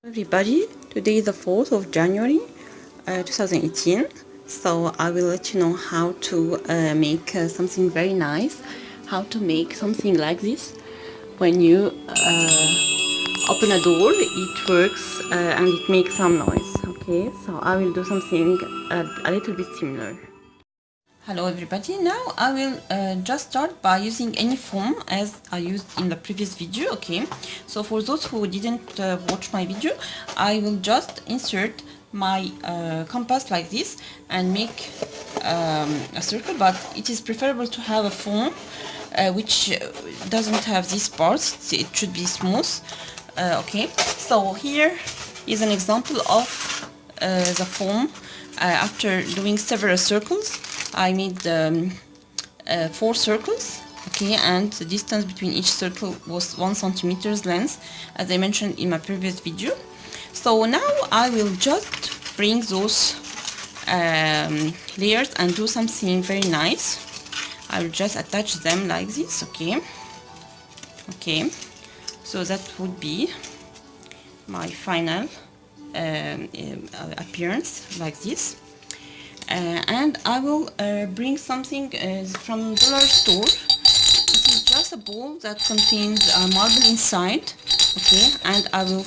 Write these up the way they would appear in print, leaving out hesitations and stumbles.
Everybody, today is the 4th of January 2018, so I will let you know how to make something very nice, how to make something like this. When you open a door, it works and it makes some noise. Okay, so I will do something a little bit similar. Hello everybody, now I will just start by using any foam as I used in the previous video. Okay, so for those who didn't watch my video, I will just insert my compass like this and make a circle, but it is preferable to have a foam which doesn't have these parts. It should be smooth. Okay, so here is an example of the foam. After doing several circles, I made 4 circles, okay, and the distance between each circle was 1 centimeters length, as I mentioned in my previous video. So now I will just bring those layers and do something very nice. I will just attach them like this, okay. Okay, so that would be my final appearance like this. And I will bring something from dollar store. It is just a bowl that contains marble inside, okay, and I will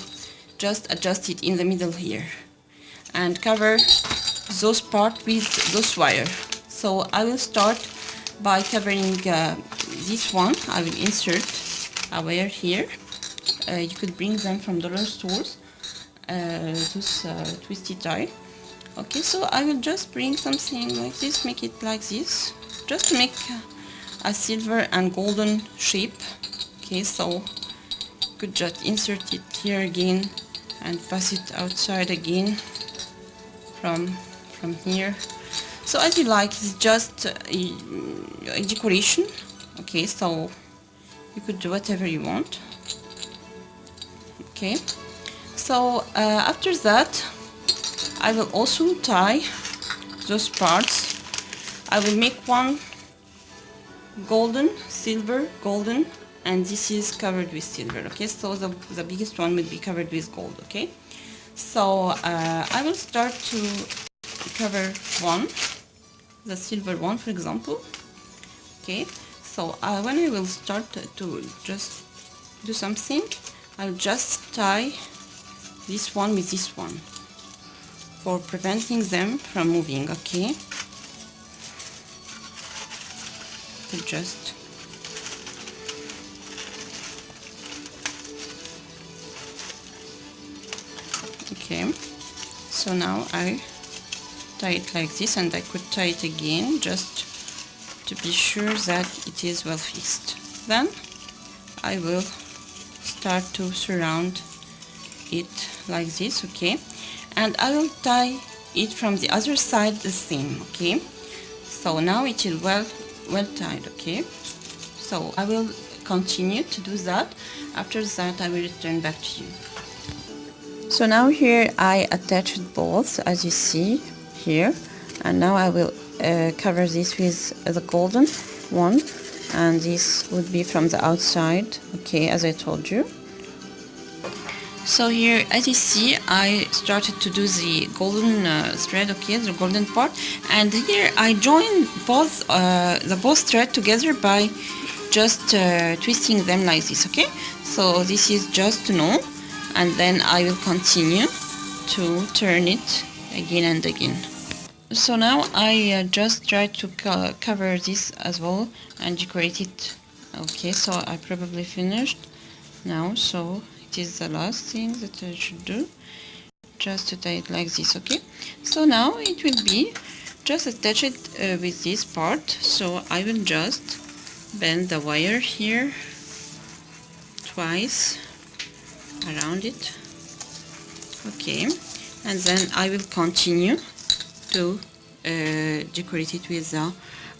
just adjust it in the middle here and cover those parts with those wire. So I will start by covering this one. I will insert a wire here. You could bring them from dollar stores, those twisty tie. Okay, so I will just bring something like this, make it like this, just to make a silver and golden shape. Okay, so you could just insert it here again and pass it outside again from here. So as you like, it's just a decoration. Okay, so you could do whatever you want. Okay, so after that I will also tie those parts. I will make one golden, silver, golden, and this is covered with silver. Okay, so the biggest one will be covered with gold. Okay, so I will start to cover one, the silver one, for example. Okay, so when I will start to just do something, I'll just tie this one with this one for preventing them from moving. Okay, to just okay, so now I tie it like this, and I could tie it again just to be sure that it is well fixed. Then I will start to surround it like this, okay, and I will tie it from the other side the same. Okay, so now it is well tied. Okay, so I will continue to do that. After that I will return back to you. So now here I attached both, as you see here, and now I will cover this with the golden one, and this would be from the outside, okay, as I told you. So here, as you see, I started to do the golden thread, okay, the golden part, and here I join both both thread together by just twisting them like this. Okay, so this is just to know, and then I will continue to turn it again and again. So now I just try to cover this as well and decorate it. Okay, so I probably finished now, so it is the last thing that I should do, just to tie it like this. Okay, so now it will be just attach it with this part. So I will just bend the wire here twice around it, okay, and then I will continue to decorate it with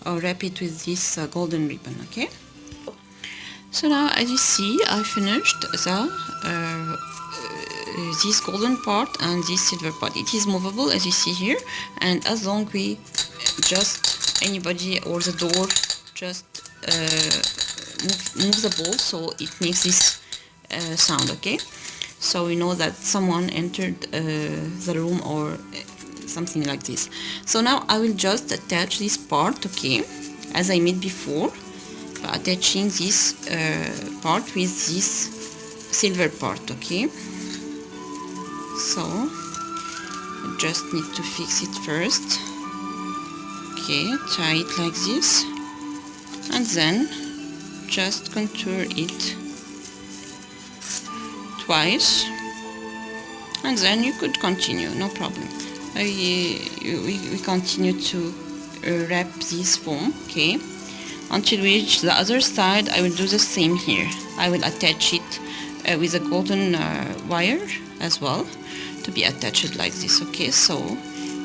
or wrap it with this golden ribbon. Okay, so now as you see, I finished this golden part and this silver part. It is movable, as you see here, and as long we just anybody or the door just move the ball, so it makes this sound. Okay, so we know that someone entered the room or something like this. So now I will just attach this part, okay, as I made before, by attaching this part with this silver part, okay. So I just need to fix it first. Okay, tie it like this, and then just contour it twice, and then you could continue, no problem. We continue to wrap this foam, okay, until we reach the other side. I will do the same here. I will attach it with a golden wire as well, to be attached like this, okay. So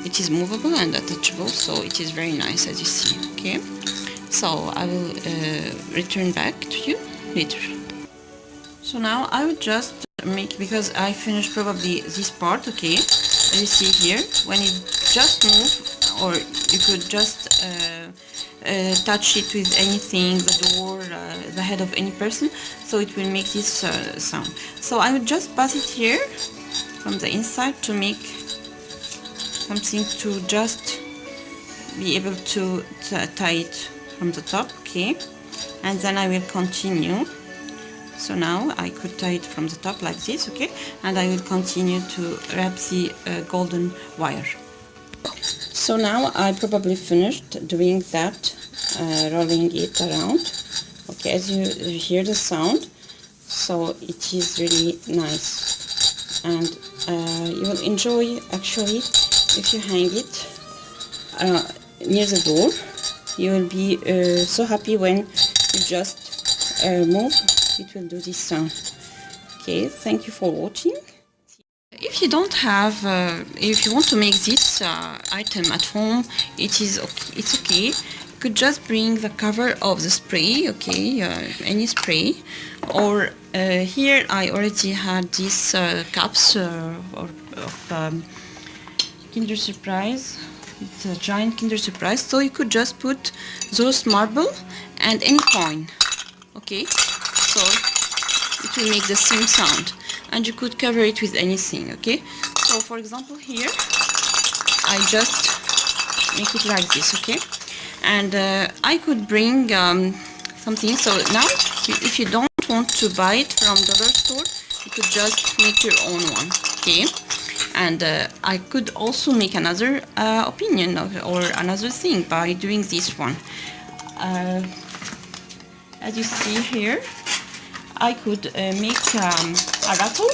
it is movable and attachable, so it is very nice, as you see, okay. So I will return back to you later. So now I will just make, because I finished probably this part, okay, as you see here, when you just move, or you could just touch it with anything, the door, the head of any person, so it will make this sound. So I will just pass it here from the inside to make something to just be able to tie it from the top, okay, and then I will continue. So now I could tie it from the top like this, okay, and I will continue to wrap the golden wire. So now I probably finished doing that, rolling it around, okay, as you hear the sound. So it is really nice, and you will enjoy actually if you hang it near the door. You will be so happy when you just move, it will do this sound. Okay, thank you for watching. If you don't have, if you want to make this item at home, it's okay. You could just bring the cover of the spray, okay, any spray, or here I already had these cups of Kinder Surprise. It's a giant Kinder Surprise, so you could just put those marble and any coin, okay, so it will make the same sound, and you could cover it with anything, okay. So for example here I just make it like this, okay, and I could bring something. So now if you don't want to buy it from dollar store, you could just make your own one, okay. And I could also make another opinion or another thing by doing this one. As you see here, I could make a rattle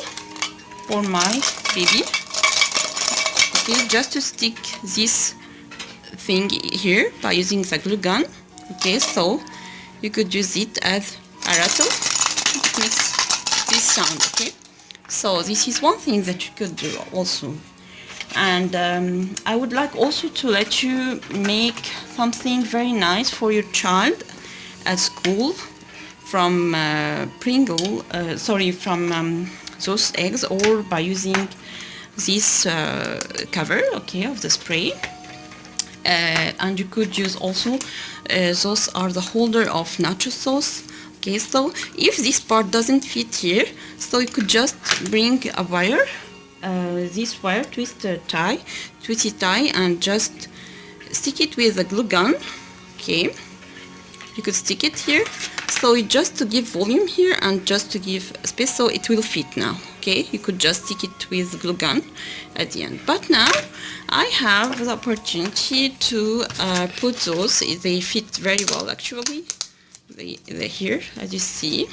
for my baby, okay, just to stick this thing here by using the glue gun, okay. So you could use it as a rattle. It makes this sound, okay. So this is one thing that you could do also. And I would like also to let you make something very nice for your child at school from from those eggs, or by using this cover, okay, of the spray. And you could use also those are the holder of nacho sauce. Okay, so if this part doesn't fit here, so you could just bring a wire, this wire twisty tie, and just stick it with a glue gun, okay. You could stick it here, so it just to give volume here and just to give space, so it will fit now, okay. You could just stick it with glue gun at the end. But now I have the opportunity to put those. They fit very well actually. They're here, as you see,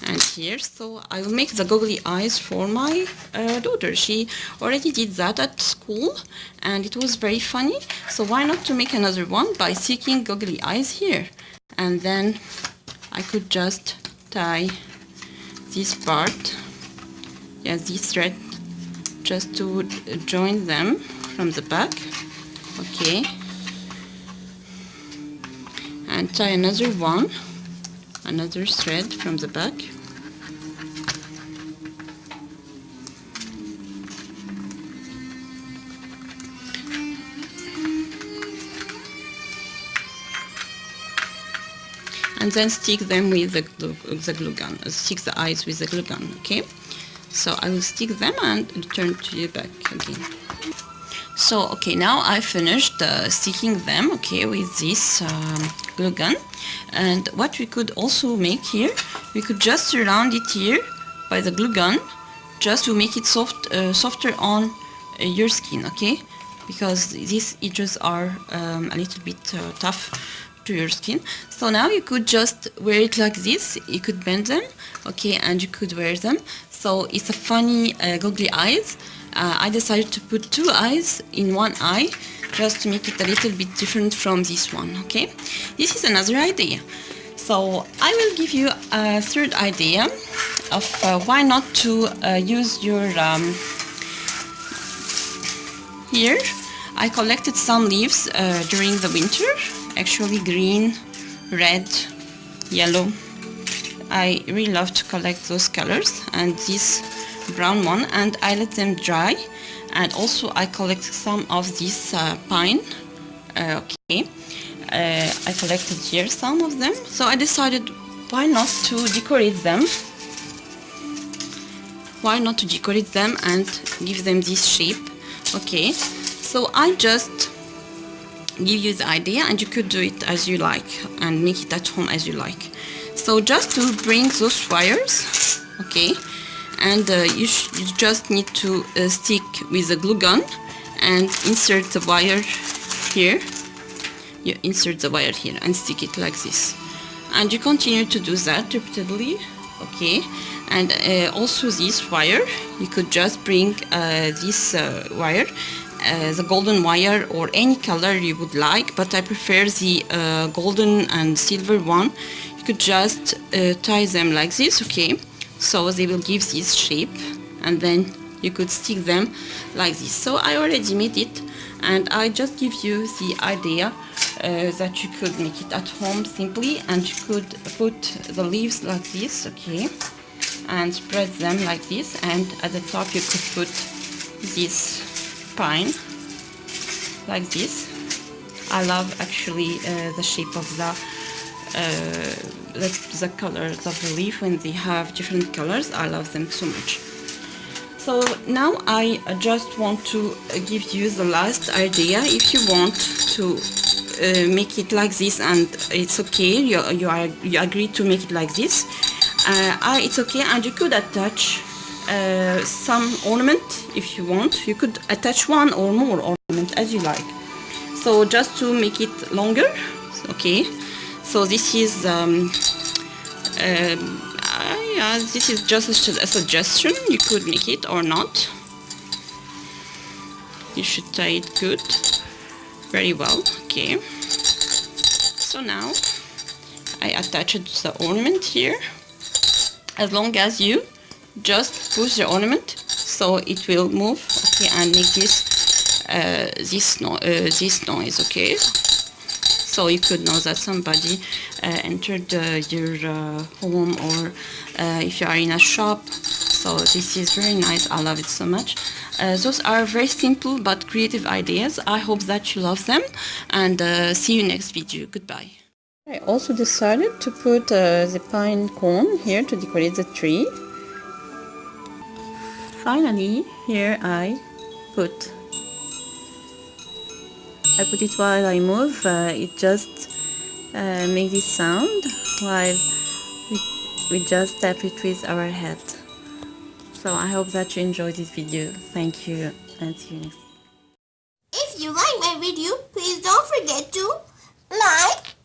and here. So I will make the googly eyes for my daughter. She already did that at school and it was very funny, so why not to make another one by sticking googly eyes here. And then I could just tie this part, this thread, just to join them from the back, okay, and tie another one, another thread from the back, and then stick them with the glue gun, stick the eyes with the glue gun, okay. So I will stick them and return to you back again. So okay, now I finished sticking them, okay, with this glue gun. And what we could also make here, we could just surround it here by the glue gun, just to make it softer on your skin, okay, because these edges are a little bit tough to your skin. So now you could just wear it like this. You could bend them, okay, and you could wear them. So it's a funny googly eyes. I decided to put 2 eyes in one eye, just to make it a little bit different from this one, okay. This is another idea. So I will give you a third idea of why not to use your here I collected some leaves during the winter, actually green, red, yellow. I really love to collect those colors, and this brown one, and I let them dry. And also I collect some of this pine, okay. I collected here some of them, so I decided why not to decorate them. Why not to decorate them and give them this shape, okay. So I just give you the idea, and you could do it as you like and make it at home as you like. So just to bring those wires, okay, and you just need to stick with the glue gun and insert the wire here. You insert the wire here and stick it like this, and you continue to do that repeatedly, okay. And also this wire, you could just bring this wire, the golden wire, or any color you would like, but I prefer the golden and silver one. You could just tie them like this, okay, so they will give this shape, and then you could stick them like this. So I already made it, and I just give you the idea that you could make it at home simply, and you could put the leaves like this, okay, and spread them like this, and at the top you could put this pine like this. I love actually the shape of the colors of the leaf when they have different colors. I love them so much. So now I just want to give you the last idea. If you want to make it like this, and it's okay, you agree to make it like this, it's okay, and you could attach some ornament if you want. You could attach one or more ornament as you like. So just to make it longer, okay. So this is yeah, this is just a suggestion. You could make it or not. You should tie it good, very well, okay. So now I attached the ornament here. As long as you just push the ornament, so it will move, okay, and make this noise, okay. So you could know that somebody entered your home, or if you are in a shop. So this is very nice. I love it so much. Those are very simple but creative ideas. I hope that you love them, and see you next video. Goodbye. I also decided to put the pine cone here to decorate the tree. Finally, here I put it while I move. It just makes this sound while we just tap it with our head. So I hope that you enjoyed this video. Thank you, and see you next. If you like my video, please don't forget to like,